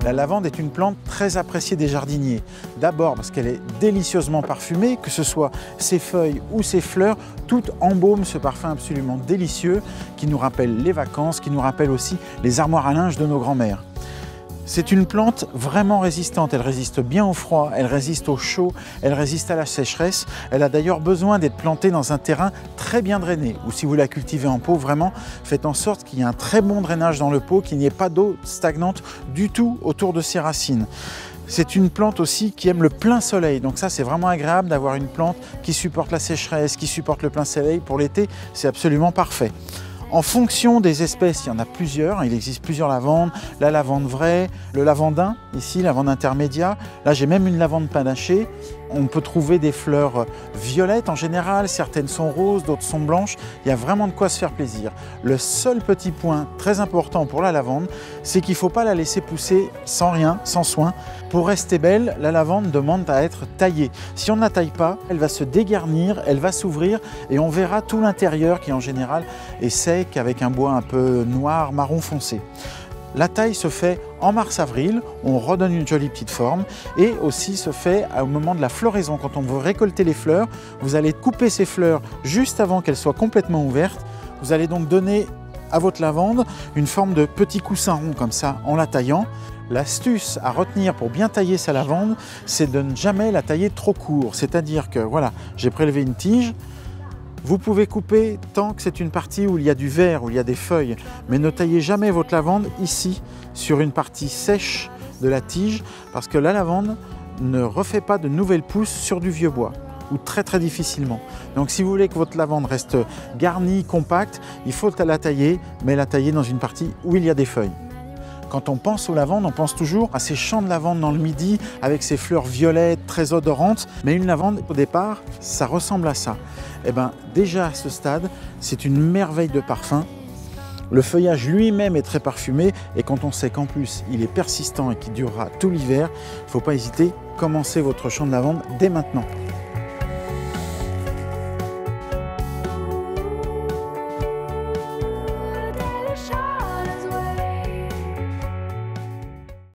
La lavande est une plante très appréciée des jardiniers. D'abord parce qu'elle est délicieusement parfumée, que ce soit ses feuilles ou ses fleurs, tout embaume ce parfum absolument délicieux qui nous rappelle les vacances, qui nous rappelle aussi les armoires à linge de nos grands-mères. C'est une plante vraiment résistante, elle résiste bien au froid, elle résiste au chaud, elle résiste à la sécheresse. Elle a d'ailleurs besoin d'être plantée dans un terrain très bien drainé. Ou si vous la cultivez en pot, vraiment, faites en sorte qu'il y ait un très bon drainage dans le pot, qu'il n'y ait pas d'eau stagnante du tout autour de ses racines. C'est une plante aussi qui aime le plein soleil, donc ça c'est vraiment agréable d'avoir une plante qui supporte la sécheresse, qui supporte le plein soleil. Pour l'été, c'est absolument parfait. En fonction des espèces, il y en a plusieurs, il existe plusieurs lavandes, la lavande vraie, le lavandin, ici, lavande intermédiaire. Là, j'ai même une lavande panachée. On peut trouver des fleurs violettes en général, certaines sont roses, d'autres sont blanches. Il y a vraiment de quoi se faire plaisir. Le seul petit point très important pour la lavande, c'est qu'il ne faut pas la laisser pousser sans rien, sans soin. Pour rester belle, la lavande demande à être taillée. Si on ne la taille pas, elle va se dégarnir, elle va s'ouvrir et on verra tout l'intérieur qui en général est sec avec un bois un peu noir, marron foncé. La taille se fait en mars-avril, on redonne une jolie petite forme et aussi se fait au moment de la floraison. Quand on veut récolter les fleurs, vous allez couper ces fleurs juste avant qu'elles soient complètement ouvertes. Vous allez donc donner à votre lavande une forme de petit coussin rond comme ça en la taillant. L'astuce à retenir pour bien tailler sa lavande, c'est de ne jamais la tailler trop court. C'est-à-dire que voilà, j'ai prélevé une tige. Vous pouvez couper tant que c'est une partie où il y a du vert, où il y a des feuilles, mais ne taillez jamais votre lavande ici, sur une partie sèche de la tige, parce que la lavande ne refait pas de nouvelles pousses sur du vieux bois, ou très difficilement. Donc si vous voulez que votre lavande reste garnie, compacte, il faut la tailler, mais la tailler dans une partie où il y a des feuilles. Quand on pense aux lavandes, on pense toujours à ces champs de lavande dans le midi avec ces fleurs violettes très odorantes. Mais une lavande, au départ, ça ressemble à ça. Et bien, déjà à ce stade, c'est une merveille de parfum. Le feuillage lui-même est très parfumé et quand on sait qu'en plus il est persistant et qu'il durera tout l'hiver, il ne faut pas hésiter, commencez votre champ de lavande dès maintenant.